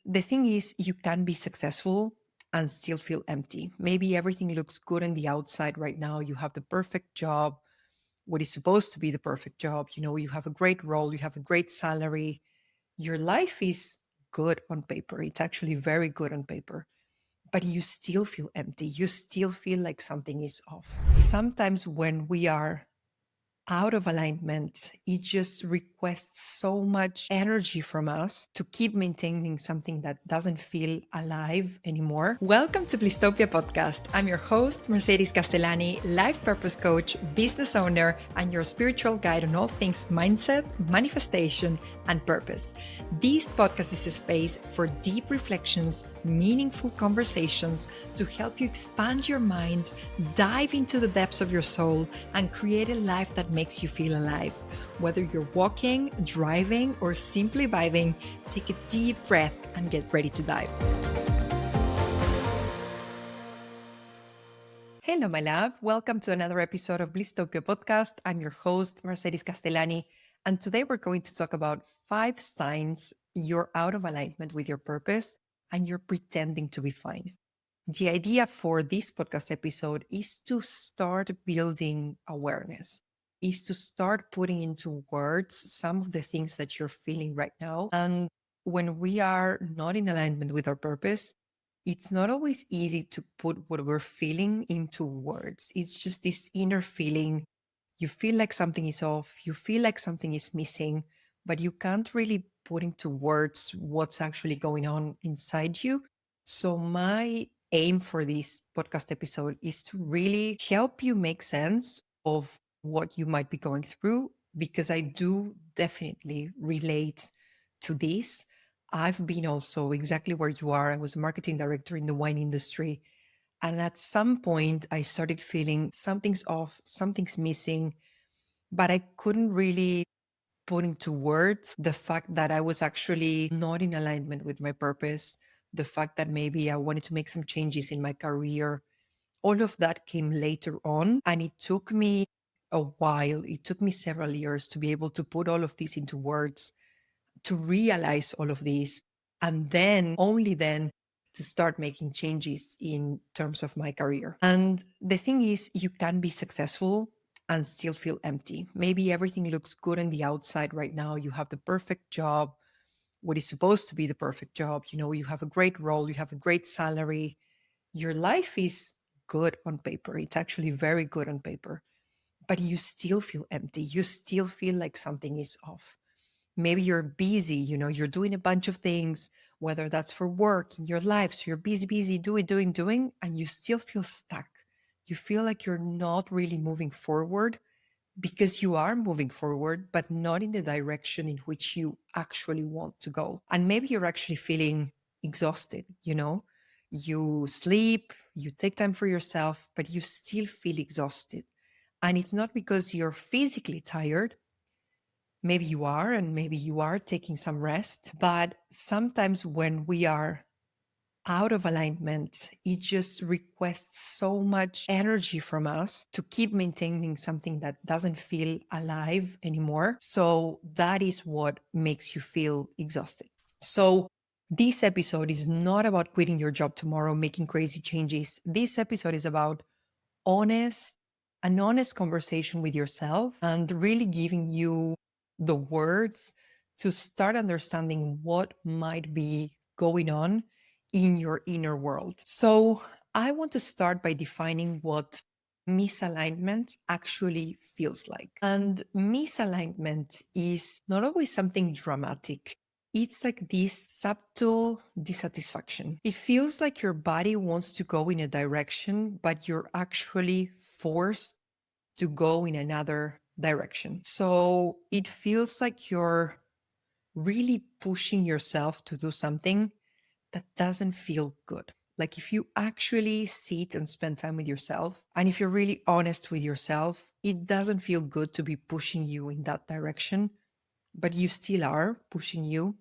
the thing is, you can be successful and still feel empty. Maybe everything looks good on the outside right now. You have the perfect job, what is supposed to be the perfect job. You have a great role, you have a great salary. Your life is good on paper. It's actually very good on paper, but you still feel empty. You still feel like something is off. Sometimes when we are out of alignment, it just requests so much energy from us to keep maintaining something that doesn't feel alive anymore. Welcome to Blisstopia podcast. I'm your host, Mercedes Castellani, life purpose coach, business owner, and your spiritual guide on all things mindset, manifestation, and purpose. This podcast is a space for deep reflections, meaningful conversations to help you expand your mind, dive into the depths of your soul, and create a life that makes you feel alive. Whether you're walking, driving, or simply vibing, take a deep breath and get ready to dive. Hello, my love. Welcome to another episode of Blisstopia podcast. I'm your host, Mercedes Castellani, and today we're going to talk about 5 signs you're out of alignment with your purpose and you're pretending to be fine. The idea for this podcast episode is to start building awareness, is to start putting into words some of the things that you're feeling right now. And when we are not in alignment with our purpose, it's not always easy to put what we're feeling into words. It's just this inner feeling. You feel like something is off, you feel like something is missing, but you can't really put into words what's actually going on inside you. So, my aim for this podcast episode is to really help you make sense of what you might be going through, because I do definitely relate to this. I've been also exactly where you are. I was a marketing director in the wine industry. And at some point, I started feeling something's off, something's missing, but I couldn't really put into words the fact that I was actually not in alignment with my purpose, the fact that maybe I wanted to make some changes in my career. All of that came later on. And it took me a while, it took me several years to be able to put all of this into words, to realize all of this, and then only then to start making changes in terms of my career. And the thing is, you can be successful and still feel empty. Maybe everything looks good on the outside right now. You have the perfect job, what is supposed to be the perfect job. You have a great role, you have a great salary. Your life is good on paper. It's actually very good on paper, but you still feel empty. You still feel like something is off. Maybe you're busy, you're doing a bunch of things, whether that's for work in your life. So you're busy, doing, and you still feel stuck. You feel like you're not really moving forward, because you are moving forward, but not in the direction in which you actually want to go. And maybe you're actually feeling exhausted, you sleep, you take time for yourself, but you still feel exhausted. And it's not because you're physically tired. Maybe you are, and maybe you are taking some rest. But sometimes when we are out of alignment, it just requests so much energy from us to keep maintaining something that doesn't feel alive anymore. So that is what makes you feel exhausted. So this episode is not about quitting your job tomorrow, making crazy changes. This episode is about honest, an honest conversation with yourself, and really giving you the words to start understanding what might be going on in your inner world. So, I want to start by defining what misalignment actually feels like. And misalignment is not always something dramatic. It's like this subtle dissatisfaction. It feels like your body wants to go in a direction, but you're actually forced to go in another direction. So it feels like you're really pushing yourself to do something that doesn't feel good. Like if you actually sit and spend time with yourself, and if you're really honest with yourself, it doesn't feel good to be pushing you in that direction, but you still are pushing you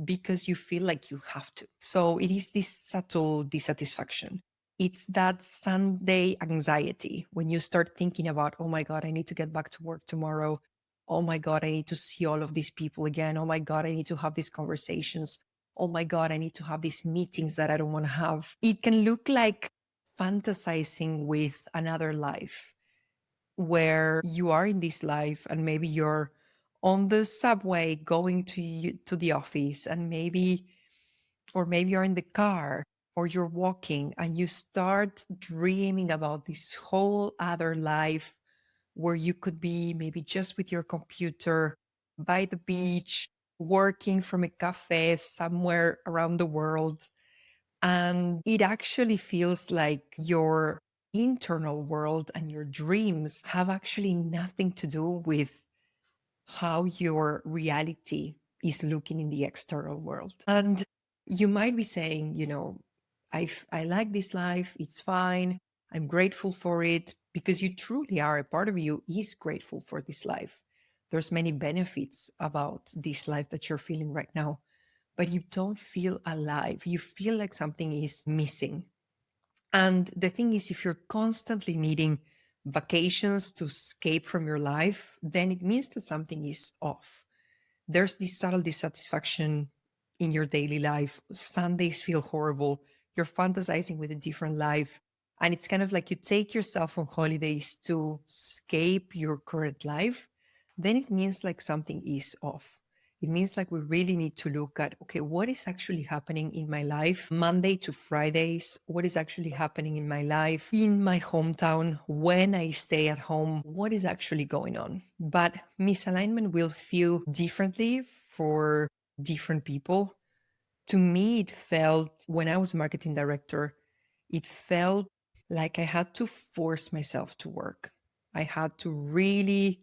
because you feel like you have to. So it is this subtle dissatisfaction. It's that Sunday anxiety when you start thinking about, oh my God, I need to get back to work tomorrow. Oh my God, I need to see all of these people again. Oh my God, I need to have these conversations. oh my God, I need to have these meetings that I don't want to have. It can look like fantasizing with another life where you are in this life and maybe you're on the subway going to the office, and maybe you're in the car or you're walking and you start dreaming about this whole other life where you could be maybe just with your computer by the beach, working from a cafe somewhere around the world. And it actually feels like your internal world and your dreams have actually nothing to do with how your reality is looking in the external world. And you might be saying, I like this life, it's fine, I'm grateful for it, because you truly are. A part of you is grateful for this life. There's many benefits about this life that you're feeling right now, but you don't feel alive. You feel like something is missing. And the thing is, if you're constantly needing vacations to escape from your life, then it means that something is off. There's this subtle dissatisfaction in your daily life. Sundays feel horrible. You're fantasizing with a different life. And it's kind of like you take yourself on holidays to escape your current life. Then it means like something is off. It means like we really need to look at, okay, what is actually happening in my life Monday to Fridays? What is actually happening in my life in my hometown when I stay at home? What is actually going on? But misalignment will feel differently for different people. To me, it felt, when I was marketing director, it felt like I had to force myself to work. I had to really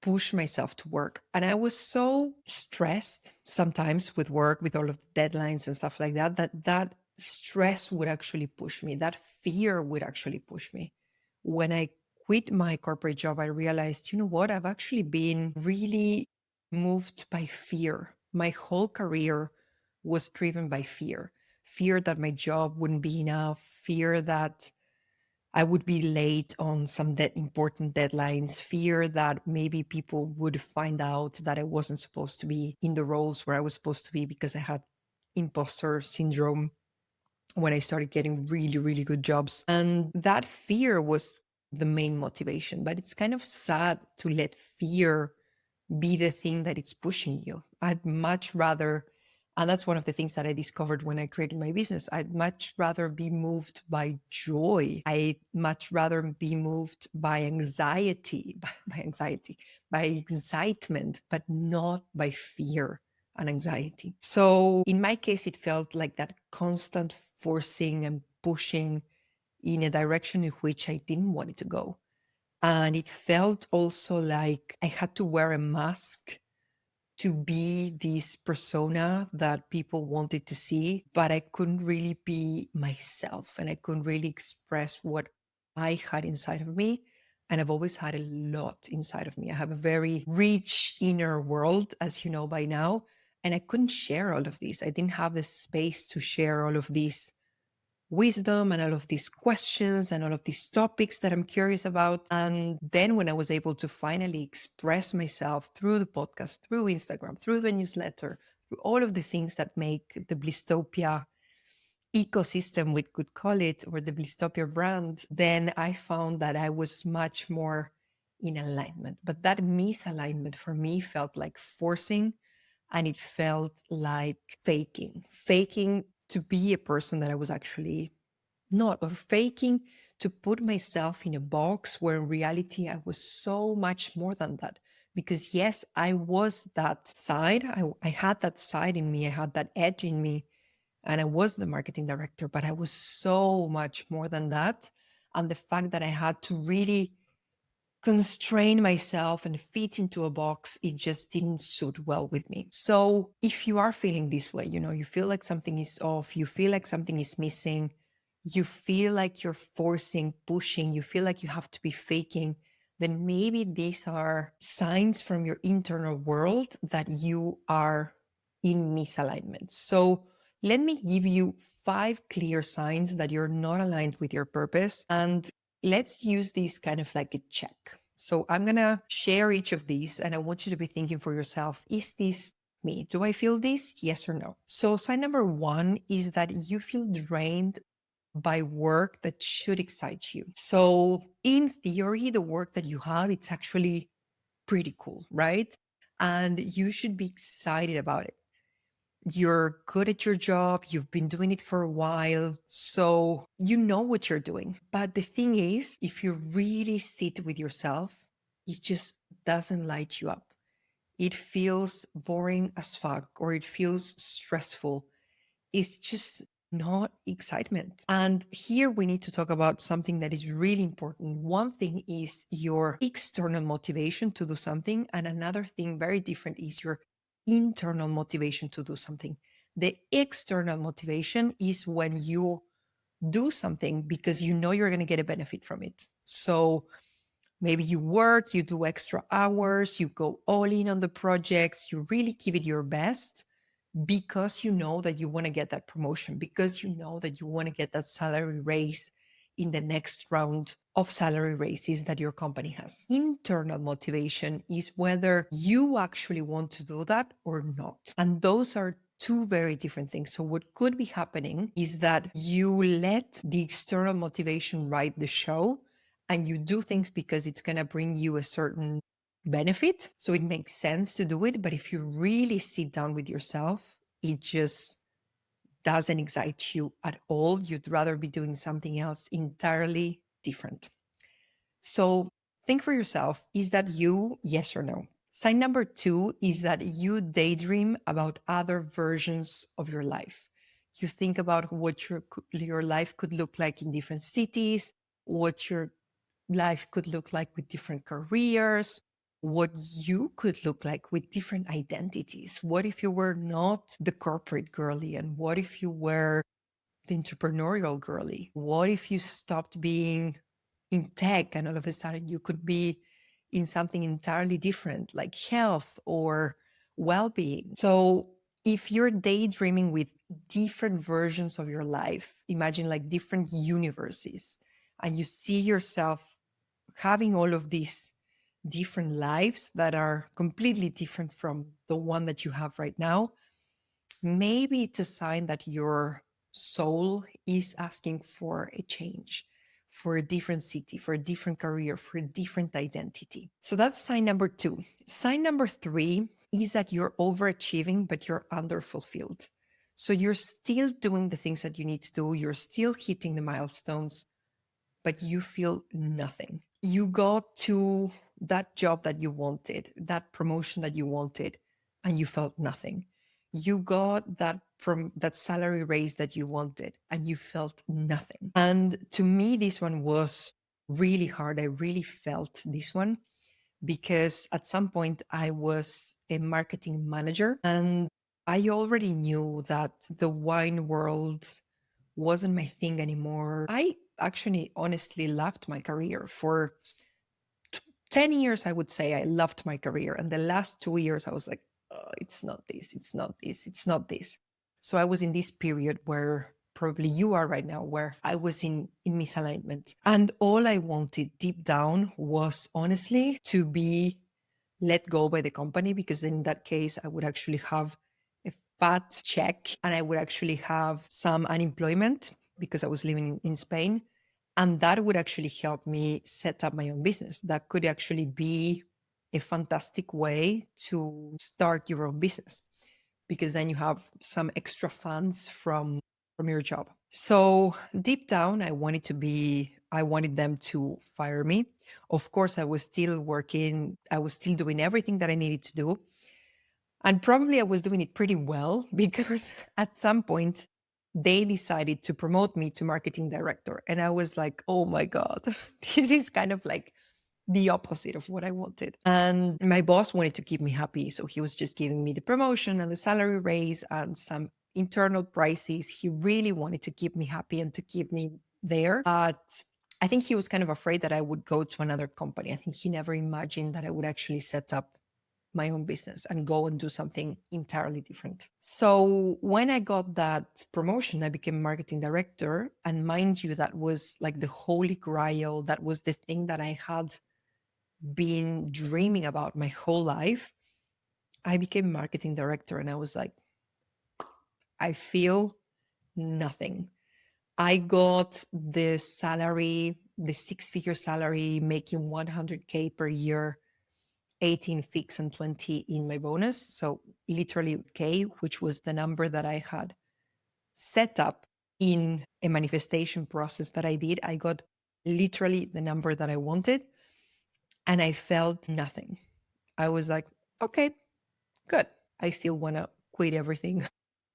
push myself to work. And I was so stressed sometimes with work, with all of the deadlines and stuff like that, that stress would actually push me. That fear would actually push me. When I quit my corporate job, I realized, you know what? I've actually been really moved by fear. My whole career was driven by fear. Fear that my job wouldn't be enough, fear that I would be late on some important deadlines, fear that maybe people would find out that I wasn't supposed to be in the roles where I was supposed to be because I had imposter syndrome when I started getting really, really good jobs. And that fear was the main motivation. But it's kind of sad to let fear be the thing that it's pushing you. I'd much rather, and that's one of the things that I discovered when I created my business, I'd much rather be moved by joy. I'd much rather be moved by anxiety, by excitement, but not by fear and anxiety. So in my case, it felt like that constant forcing and pushing in a direction in which I didn't want it to go. And it felt also like I had to wear a mask to be this persona that people wanted to see, but I couldn't really be myself and I couldn't really express what I had inside of me. And I've always had a lot inside of me. I have a very rich inner world, as you know by now. And I couldn't share all of this. I didn't have the space to share all of this wisdom and all of these questions and all of these topics that I'm curious about. And then when I was able to finally express myself through the podcast, through Instagram, through the newsletter, through all of the things that make the Blisstopia ecosystem, we could call it, or the Blisstopia brand, then I found that I was much more in alignment. But that misalignment for me felt like forcing, and it felt like faking to be a person that I was actually not, or faking to put myself in a box where in reality I was so much more than that. Because yes, I was that side. I had that side in me. I had that edge in me. And I was the marketing director, but I was so much more than that. And the fact that I had to really constrain myself and fit into a box, it just didn't suit well with me. So if you are feeling this way, you feel like something is off, you feel like something is missing, you feel like you're forcing, pushing, you feel like you have to be faking, then maybe these are signs from your internal world that you are in misalignment. So let me give you 5 clear signs that you're not aligned with your purpose. And let's use this kind of like a check. So I'm going to share each of these and I want you to be thinking for yourself, is this me. Do I feel this? Yes or no? So, sign number one is that you feel drained by work that should excite you. So, in theory, the work that you have, it's actually pretty cool, right? And you should be excited about it. You're good at your job, you've been doing it for a while, so you know what you're doing. But the thing is, if you really sit with yourself, it just doesn't light you up. It feels boring as fuck, or it feels stressful. It's just not excitement. And here we need to talk about something that is really important. One thing is your external motivation to do something, and another thing very different is your internal motivation to do something. The external motivation is when you do something because you know you're going to get a benefit from it. So maybe you work, you do extra hours, you go all in on the projects, you really give it your best because you know that you want to get that promotion, because you know that you want to get that salary raise in the next round of salary raises that your company has. Internal motivation is whether you actually want to do that or not. And those are two very different things. So, what could be happening is that you let the external motivation ride the show and you do things because it's going to bring you a certain benefit. So it makes sense to do it. But if you really sit down with yourself, it just doesn't excite you at all. You'd rather be doing something else entirely different. So think for yourself, is that you? Yes or no? Sign number two is that you daydream about other versions of your life. You think about what your life could look like in different cities, what your life could look like with different careers, what you could look like with different identities. What if you were not the corporate girly? And what if you were the entrepreneurial girly? What if you stopped being in tech and all of a sudden you could be in something entirely different, like health or well being? So, if you're daydreaming with different versions of your life, imagine like different universes, and you see yourself having all of these different lives that are completely different from the one that you have right now, maybe it's a sign that your soul is asking for a change, for a different city, for a different career, for a different identity. So that's sign number two. Sign number three is that you're overachieving, but you're underfulfilled. So you're still doing the things that you need to do, you're still hitting the milestones, but you feel nothing. You got to that job that you wanted, that promotion that you wanted, and you felt nothing. You got that from that salary raise that you wanted, and you felt nothing. And to me, this one was really hard. I really felt this one because at some point I was a marketing manager and I already knew that the wine world wasn't my thing anymore. I actually honestly loved my career for 10 years. I would say I loved my career. And the last 2 years, I was like, oh, it's not this, it's not this, it's not this. So I was in this period where probably you are right now, where I was in misalignment. And all I wanted deep down was honestly to be let go by the company, because then in that case, I would actually have a fat check and I would actually have some unemployment because I was living in Spain. And that would actually help me set up my own business. That could actually be a fantastic way to start your own business, because then you have some extra funds from your job. So deep down, I wanted them to fire me. Of course, I was still working, I was still doing everything that I needed to do. And probably I was doing it pretty well because at some point they decided to promote me to marketing director. And I was like, oh my God, this is kind of like the opposite of what I wanted. And my boss wanted to keep me happy. So he was just giving me the promotion and the salary raise and some internal prizes. He really wanted to keep me happy and to keep me there. But I think he was kind of afraid that I would go to another company. I think he never imagined that I would actually set up my own business and go and do something entirely different. So when I got that promotion, I became marketing director. And mind you, that was like the holy grail. That was the thing that I had been dreaming about my whole life. I became marketing director and I was like, I feel nothing. I got the salary, the six-figure salary, making 100K per year, 18 fixed and 20 in my bonus. So literally K, which was the number that I had set up in a manifestation process that I did. I got literally the number that I wanted and I felt nothing. I was like, okay, good. I still want to quit everything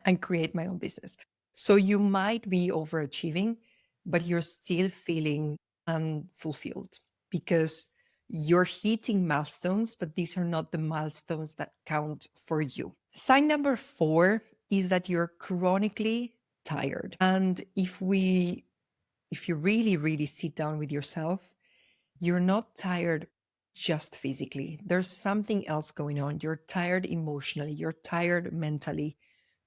and create my own business. So you might be overachieving, but you're still feeling unfulfilled because you're hitting milestones, but these are not the milestones that count for you. Sign number 4 is that you're chronically tired. And if you really, really sit down with yourself, you're not tired just physically. There's something else going on. You're tired emotionally, you're tired mentally,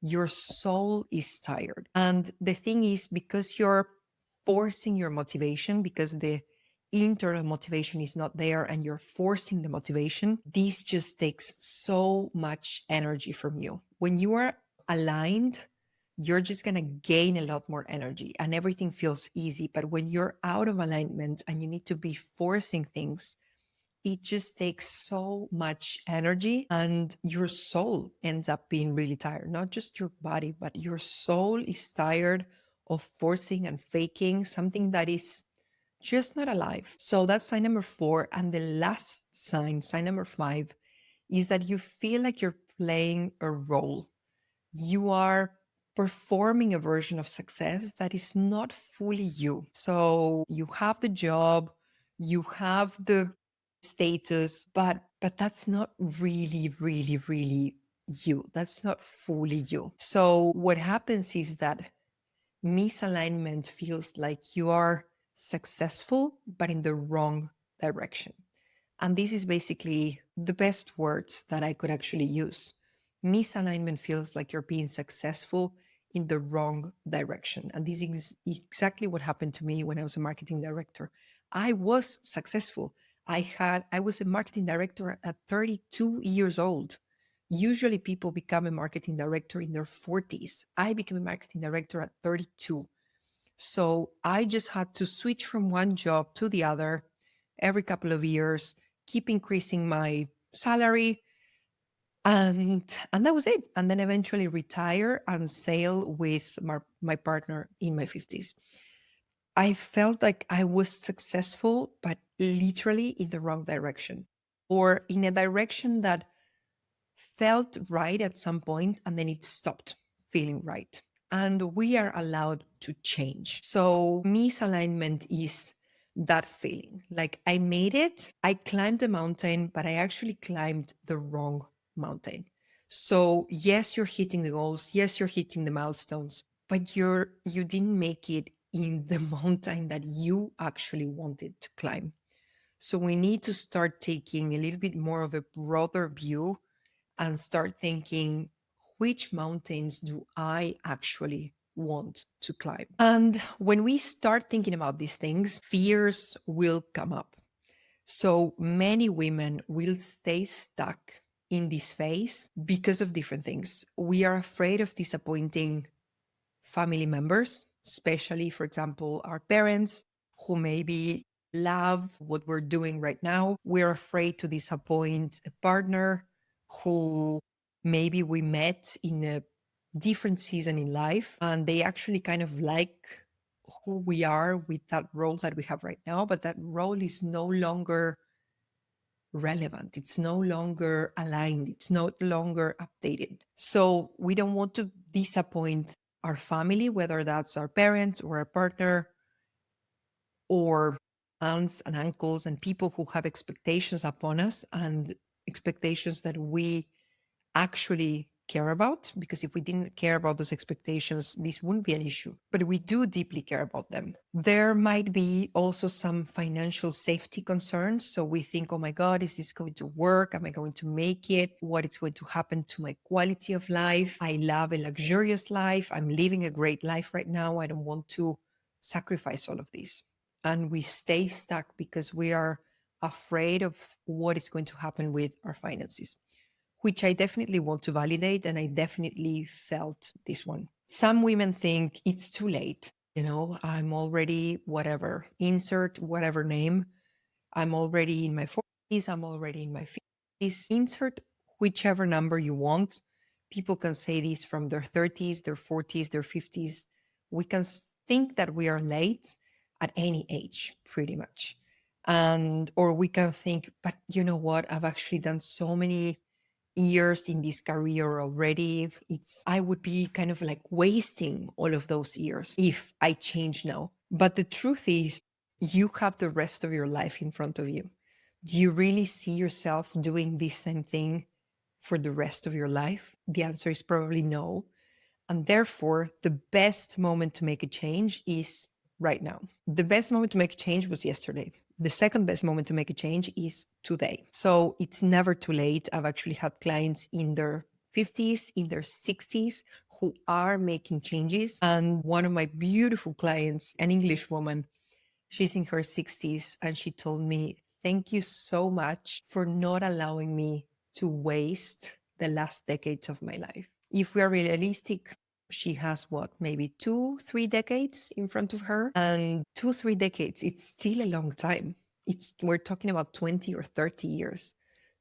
your soul is tired. And the thing is, because you're forcing your motivation, because the internal motivation is not there and you're forcing the motivation, this just takes so much energy from you. When you are aligned, you're just going to gain a lot more energy and everything feels easy. But when you're out of alignment and you need to be forcing things, it just takes so much energy and your soul ends up being really tired. Not just your body, but your soul is tired of forcing and faking something that is just not alive. So that's sign number 4. And the last sign, sign number 5, is that you feel like you're playing a role. You are performing a version of success that is not fully you. So you have the job, you have the status, but that's not really, really, really you. That's not fully you. So what happens is that misalignment feels like you are successful, but in the wrong direction. And this is basically the best words that I could actually use. Misalignment feels like you're being successful in the wrong direction. And this is exactly what happened to me when I was a marketing director. I was successful. I was a marketing director at 32 years old. Usually people become a marketing director in their 40s. I became a marketing director at 32. So I just had to switch from one job to the other every couple of years, keep increasing my salary, and that was it. And then eventually retire and sail with my partner in my 50s. I felt like I was successful, but literally in the wrong direction, or in a direction that felt right at some point and then it stopped feeling right. And we are allowed to change. So, misalignment is that feeling like I made it, I climbed the mountain, but I actually climbed the wrong mountain. So, yes, you're hitting the goals, yes, you're hitting the milestones, but you didn't make it in the mountain that you actually wanted to climb. So we need to start taking a little bit more of a broader view and start thinking, which mountains do I actually want to climb? And when we start thinking about these things, fears will come up. So many women will stay stuck in this phase because of different things. We are afraid of disappointing family members, especially, for example, our parents who maybe love what we're doing right now. We're afraid to disappoint a partner who maybe we met in a different season in life and they actually kind of like who we are with that role that we have right now, but that role is no longer relevant. It's no longer aligned. It's no longer updated. So we don't want to disappoint our family, whether that's our parents or our partner or aunts and uncles and people who have expectations upon us and expectations that we actually care about, because if we didn't care about those expectations, this wouldn't be an issue. But we do deeply care about them. There might be also some financial safety concerns. So we think, oh my God, is this going to work? Am I going to make it? What is going to happen to my quality of life? I love a luxurious life. I'm living a great life right now. I don't want to sacrifice all of this. And we stay stuck because we are afraid of what is going to happen with our finances, which I definitely want to validate. And I definitely felt this one. Some women think it's too late. I'm already whatever, insert whatever name. I'm already in my 40s. I'm already in my 50s. Insert whichever number you want. People can say this from their 30s, their 40s, their 50s. We can think that we are late at any age, pretty much. Or we can think, but you know what? I've actually done so many years in this career already. I would be kind of like wasting all of those years if I change now. But the truth is, you have the rest of your life in front of you. Do you really see yourself doing this same thing for the rest of your life? The answer is probably no. And therefore, the best moment to make a change is right now. The best moment to make a change was yesterday. The second best moment to make a change is today. So it's never too late. I've actually had clients in their 50s, in their 60s who are making changes. And one of my beautiful clients, an English woman, she's in her 60s, and she told me, "Thank you so much for not allowing me to waste the last decades of my life." If we are realistic, she has what, maybe 2, 3 decades in front of her. And 2, 3 decades, it's still a long time. We're talking about 20 or 30 years.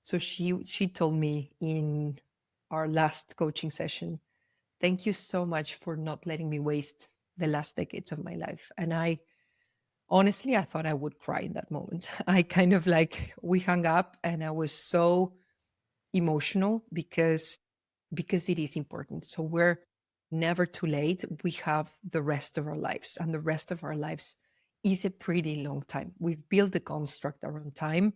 So she told me in our last coaching session, "Thank you so much for not letting me waste the last decades of my life." And honestly, I thought I would cry in that moment. I kind of like, we hung up and I was so emotional because it is important. So we're never too late. We have the rest of our lives, and the rest of our lives is a pretty long time. We've built a construct around time,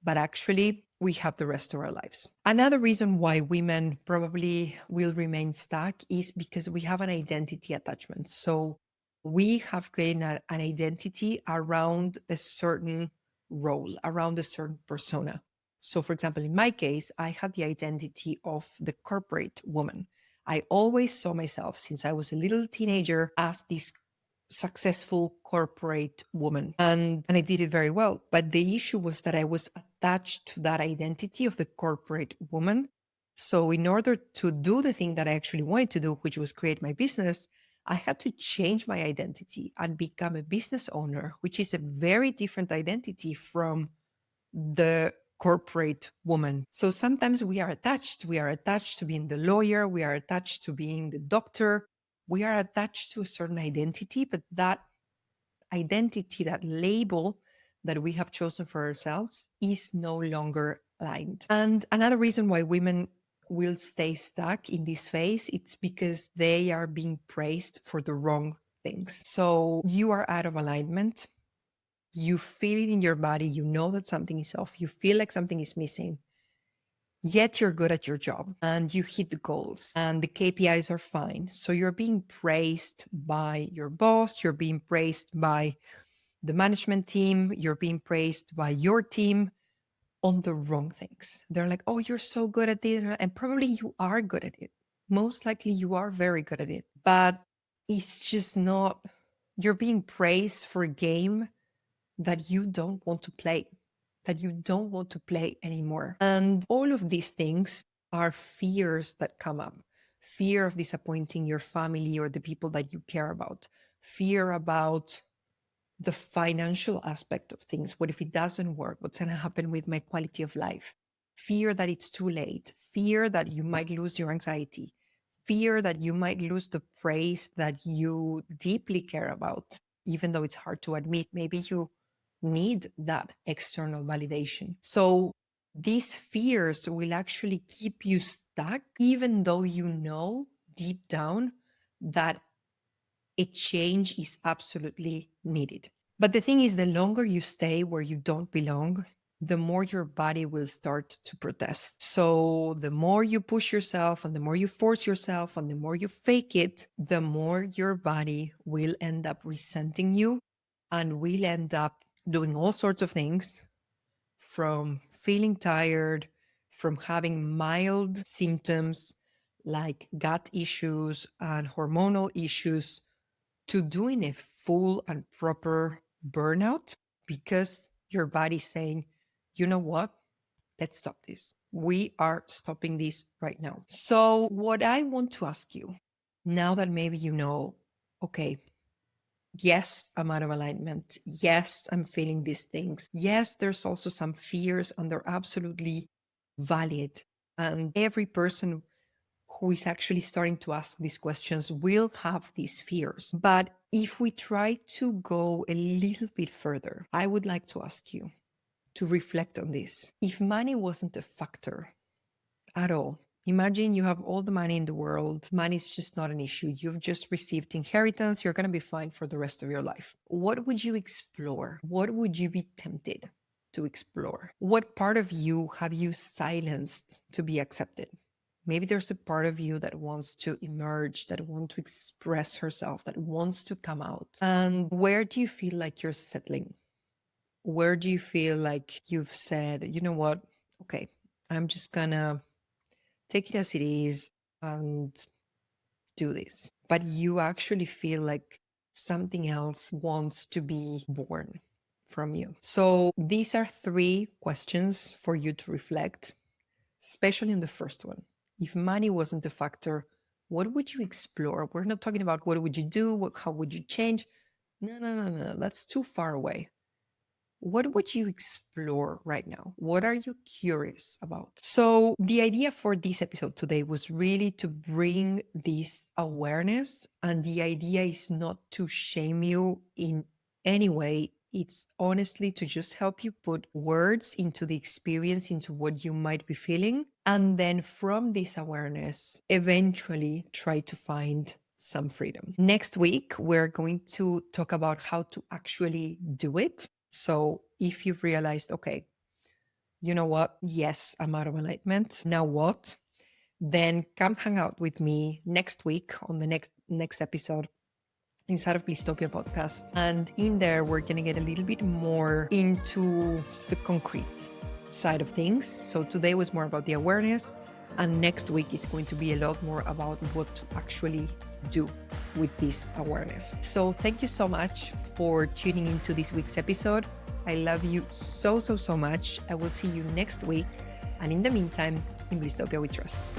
but actually we have the rest of our lives. Another reason why women probably will remain stuck is because we have an identity attachment. So we have created an identity around a certain role, around a certain persona. So, for example, in my case, I had the identity of the corporate woman. I always saw myself since I was a little teenager as this successful corporate woman, and I did it very well. But the issue was that I was attached to that identity of the corporate woman. So in order to do the thing that I actually wanted to do, which was create my business, I had to change my identity and become a business owner, which is a very different identity from the corporate woman. So sometimes we are attached. We are attached to being the lawyer. We are attached to being the doctor. We are attached to a certain identity, but that identity, that label that we have chosen for ourselves is no longer aligned. And another reason why women will stay stuck in this phase, it's because they are being praised for the wrong things. So you are out of alignment. You feel it in your body. You know that something is off. You feel like something is missing. Yet you're good at your job and you hit the goals and the KPIs are fine. So you're being praised by your boss. You're being praised by the management team. You're being praised by your team on the wrong things. They're like, "Oh, you're so good at this." And probably you are good at it. Most likely you are very good at it. But it's just not, you're being praised for a game that you don't want to play, that you don't want to play anymore. And all of these things are fears that come up: fear of disappointing your family or the people that you care about, fear about the financial aspect of things. What if it doesn't work? What's going to happen with my quality of life? Fear that it's too late, fear that you might lose your anxiety, fear that you might lose the praise that you deeply care about, even though it's hard to admit. Maybe you need that external validation. So these fears will actually keep you stuck, even though you know deep down that a change is absolutely needed. But the thing is, the longer you stay where you don't belong, the more your body will start to protest. So the more you push yourself and the more you force yourself and the more you fake it, the more your body will end up resenting you and will end up doing all sorts of things, from feeling tired, from having mild symptoms like gut issues and hormonal issues, to doing a full and proper burnout, because your body's saying, "You know what? Let's stop this. We are stopping this right now. So, what I want to ask you now that maybe you know, okay, yes, I'm out of alignment. Yes, I'm feeling these things. Yes, there's also some fears, and they're absolutely valid. And every person who is actually starting to ask these questions will have these fears. But if we try to go a little bit further, I would like to ask you to reflect on this. If money wasn't a factor at all, imagine you have all the money in the world, money is just not an issue. You've just received inheritance, you're going to be fine for the rest of your life. What would you explore? What would you be tempted to explore? What part of you have you silenced to be accepted? Maybe there's a part of you that wants to emerge, that wants to express herself, that wants to come out. And where do you feel like you're settling? Where do you feel like you've said, you know what? Okay, I'm just gonna take it as it is and do this. But you actually feel like something else wants to be born from you. So these are 3 questions for you to reflect, especially on the first one. If money wasn't a factor, what would you explore? We're not talking about what would you do, how would you change? No. That's too far away. What would you explore right now? What are you curious about? So, the idea for this episode today was really to bring this awareness. And the idea is not to shame you in any way. It's honestly to just help you put words into the experience, into what you might be feeling. And then from this awareness, eventually try to find some freedom. Next week, we're going to talk about how to actually do it. So if you've realized, okay, you know what? Yes, I'm out of alignment. Now what? Then come hang out with me next week on the next episode inside of Blisstopia podcast. And in there, we're going to get a little bit more into the concrete side of things. So today was more about the awareness. And next week is going to be a lot more about what to actually do with this awareness. So thank you so much for tuning into this week's episode. I love you so much. I will see you next week. And in the meantime, in Blisstopia we trust.